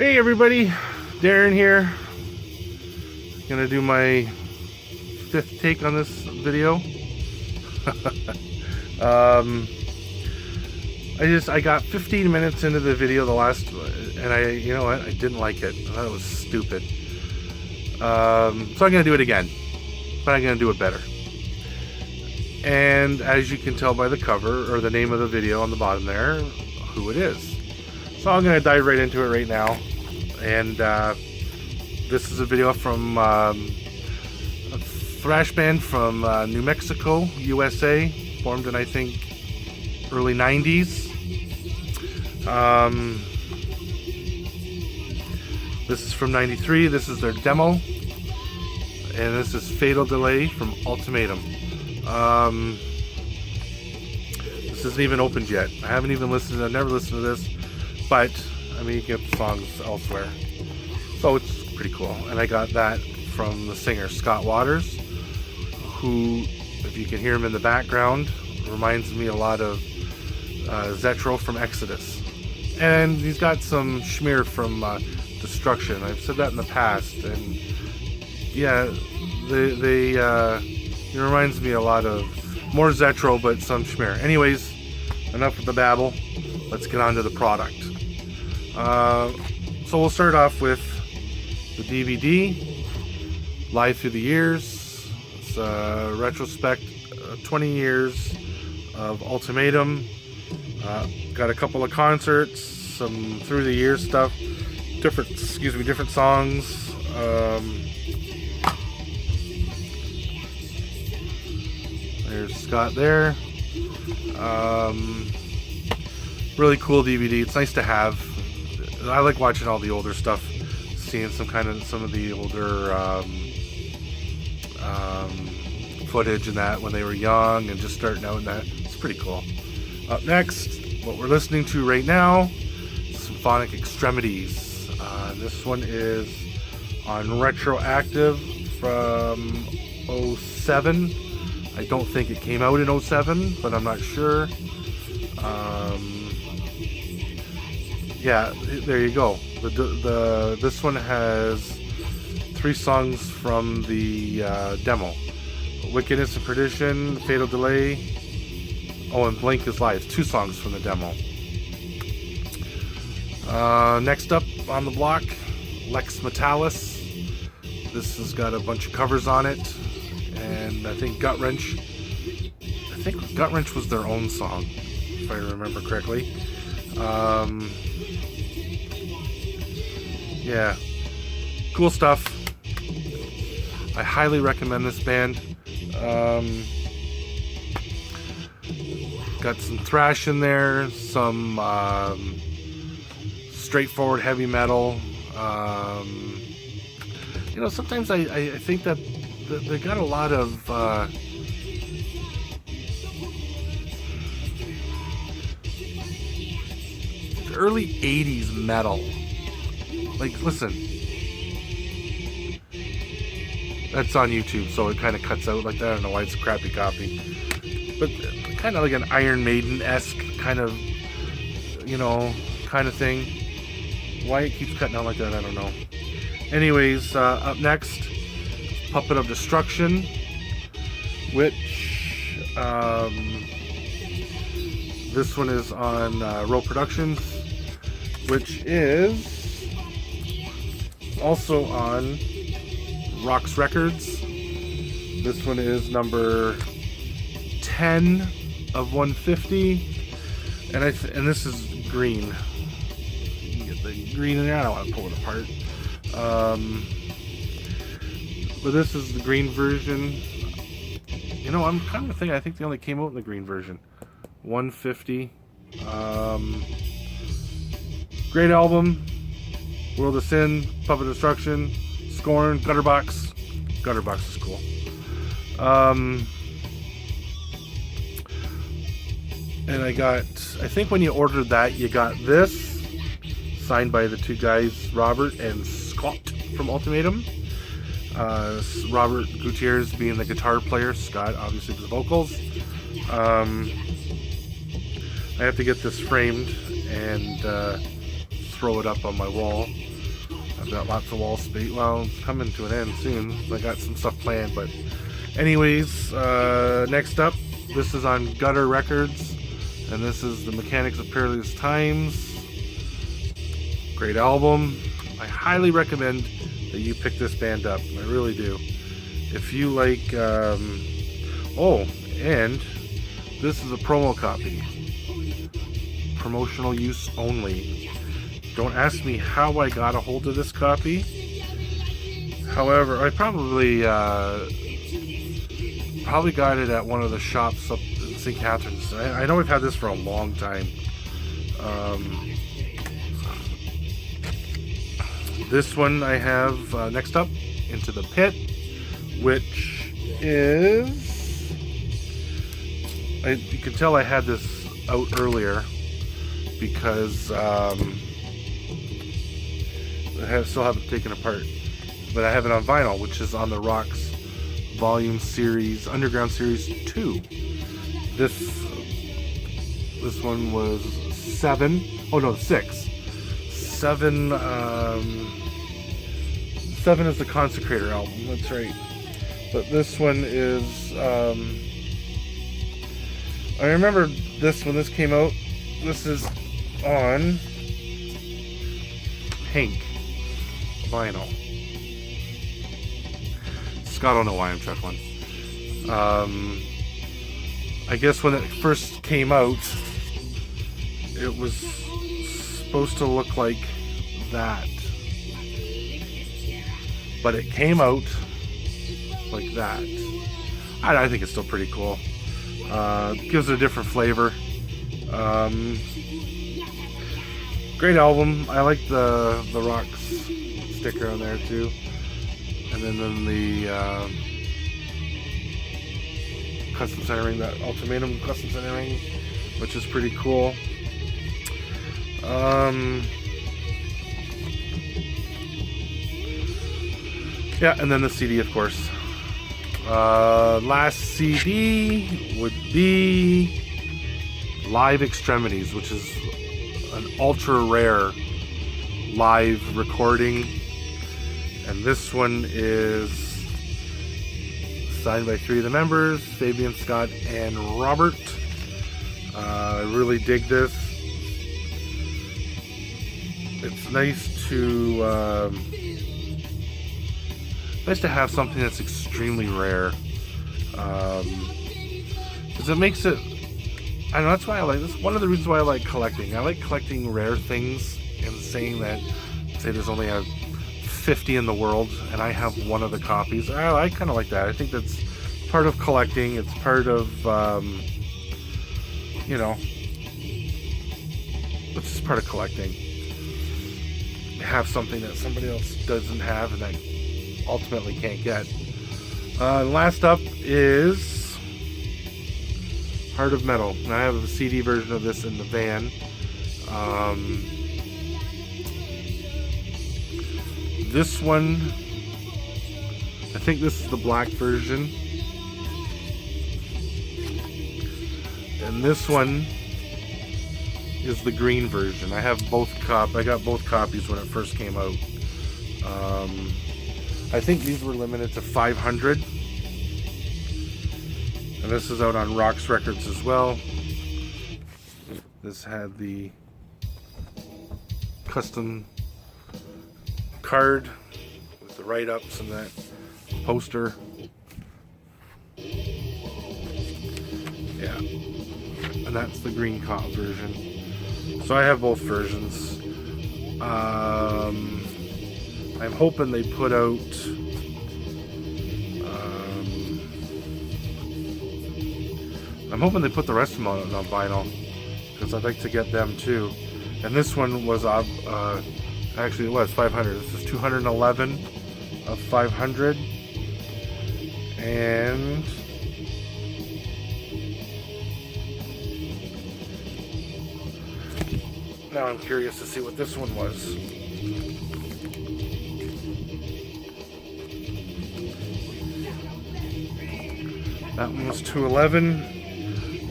Hey everybody, Darren here. Gonna do my 5th take on this video. I got 15 minutes into the video, the last, and you know what, I didn't like it. I thought it was stupid. So I'm gonna do it again, but I'm gonna do it better. And as you can tell by the cover, or the name of the video on the bottom there, who it is. So I'm gonna dive right into it right now. And this is a video from a thrash band from New Mexico, USA, formed in I think early 90s. This is from 93. This is their demo, and this is Fatal Delay from Ultimatum. This isn't even opened yet. I haven't even listened. I've never listened to this, but I mean, you can get songs elsewhere, so it's pretty cool. And I got that from the singer Scott Waters, who, if you can hear him in the background, reminds me a lot of Zetro from Exodus. And he's got some schmear from Destruction. I've said that in the past, and yeah, it reminds me a lot of more Zetro, but some schmear. Anyways, enough with the babble. Let's get on to the product. So we'll start off with the DVD, Live Through the Years. It's a retrospect, 20 years of Ultimatum. Got a couple of concerts, some through the years stuff, different songs. There's Scott there. Really cool DVD. It's nice to have. I like watching all the older stuff, seeing some of the older footage and that when they were young and just starting out, and that it's pretty cool. Up next, what we're listening to right now, Symphonic Extremities. This one is on Retroactive from 07. I don't think it came out in 07, but I'm not sure. Yeah, there you go. This one has 3 songs from the demo: Wickedness and Perdition, Fatal Delay, and Blink is Live. 2 songs from the demo. Next up on the block, Lex Metalis. This has got a bunch of covers on it, and I think Gut Wrench was their own song, if I remember correctly. Yeah, cool stuff. I highly recommend this band. Got some thrash in there, some straightforward heavy metal. Sometimes I think that they got a lot of early 80s metal. Like, listen, that's on YouTube, so it kind of cuts out like that. I don't know why it's a crappy copy, but kind of like an Iron Maiden-esque kind of thing. Why it keeps cutting out like that, I don't know. Anyways, up next, Puppet of Destruction, which this one is on Row Productions, which is also on Rox Records. This one is number 10 of 150, and this is green. You can get the green in there. I don't want to pull it apart. But this is the green version. I'm kind of thinking, I think they only came out in the green version. 150. Great album. World of Sin, Puppet of Destruction, Scorn, Gutterbox. Gutterbox is cool. And I think when you ordered that, you got this, signed by the 2 guys, Robert and Scott from Ultimatum. Robert Gutierrez being the guitar player, Scott obviously the vocals. I have to get this framed and throw it up on my wall. I've got lots of wall space. Well, it's coming to an end soon. I got some stuff planned, but anyways, next up, this is on Gutter Records, and this is The Mechanics of Perilous Times. Great album. I highly recommend that you pick this band up. I really do. If you like, oh, and this is a promo copy. Promotional use only. Don't ask me how I got a hold of this copy. However, I probably got it at one of the shops up in St. Catharines. I know we've had this for a long time. This one I have next up, Into the Pit, which is... you can tell I had this out earlier because I still haven't taken apart, but I have it on vinyl, which is on the Rocks Volume Series, Underground Series 2. This one was 7. Oh no, 6. 7. 7 is the Consecrator album. That's right. But this one is. I remember this when this came out. This is on pink vinyl. Scott don't know why I'm chuckling. I guess when it first came out, it was supposed to look like that, but it came out like that. I think it's still pretty cool. Gives it a different flavor. Great album. I like the Rocks sticker on there too, and then the custom centering, that Ultimatum custom centering, which is pretty cool. Yeah, and then the CD, of course. Last CD would be Live Extremities, which is an ultra rare live recording, and this one is signed by 3 of the members, Fabian, Scott, and Robert. I really dig this. It's nice to have something that's extremely rare, because it makes it, I don't know, that's why I like this. One of the reasons why I like collecting. I like collecting rare things and saying that, say there's only 50 in the world and I have one of the copies. I kind of like that. I think that's part of collecting. It's part of, you know, it's just part of collecting. Have something that somebody else doesn't have and that ultimately can't get. Last up is Heart of Metal. And I have a CD version of this in the van. This one, I think this is the black version, and this one is the green version. I have both I got both copies when it first came out. I think these were limited to 500, and this is out on Rocks Records as well. This had the custom card with the write-ups and that poster. Yeah, and that's the green cop version. So I have both versions. I'm hoping they put out I'm hoping they put the rest of them on vinyl, because I'd like to get them too. And this one was actually it was 500. This is 211 of 500, and now I'm curious to see what this one was. That one was 211,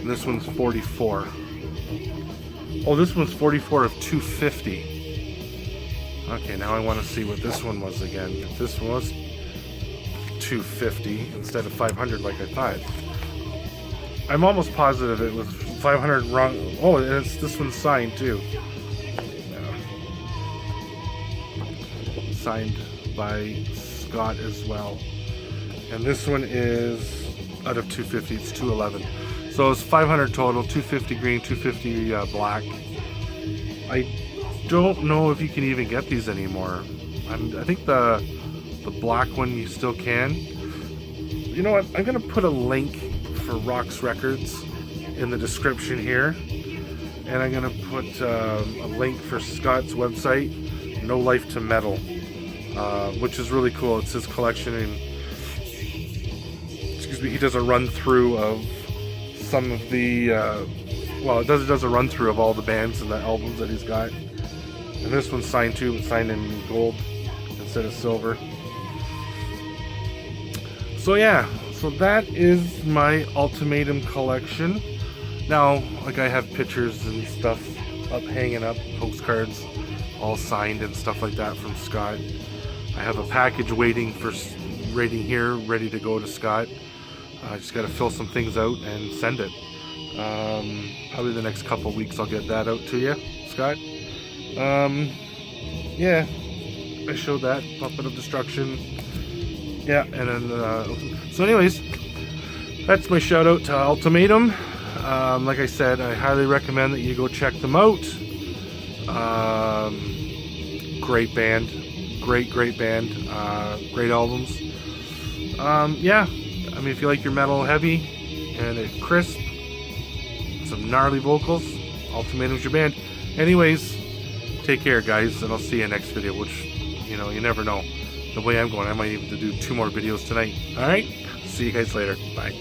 and this one's 44. Oh, this one's 44 of 250. Okay, now I want to see what this one was again. If this one was 250 instead of 500 like I thought. I'm almost positive it was 500 wrong. Oh, and this one's signed too. Yeah. Signed by Scott as well. And this one is out of 250, it's 211. So it's 500 total, 250 green, 250 black. I don't know if you can even get these anymore. I think the black one you still can. You know what? I'm gonna put a link for Rox Records in the description here, and I'm gonna put a link for Scott's website, No Life to Metal, which is really cool. It's his collection, and excuse me, he does a run through of some of the well, it does a run through of all the bands and the albums that he's got. And this one's signed too, it's signed in gold instead of silver. So yeah, so that is my Ultimatum collection. Now, like, I have pictures and stuff up, hanging up, postcards, all signed and stuff like that from Scott. I have a package waiting here, ready to go to Scott. I just got to fill some things out and send it. Probably the next couple weeks I'll get that out to you, Scott. Yeah, I showed that, Puppet of Destruction. Yeah, and then, so anyways, that's my shout out to Ultimatum. Like I said, I highly recommend that you go check them out. Great band, great band, great albums. Yeah, I mean, if you like your metal heavy and it crisp, some gnarly vocals, Ultimatum's your band. Anyways, take care, guys, and I'll see you next video, which, you know, you never know. The way I'm going, I might even do 2 more videos tonight. Alright? See you guys later. Bye.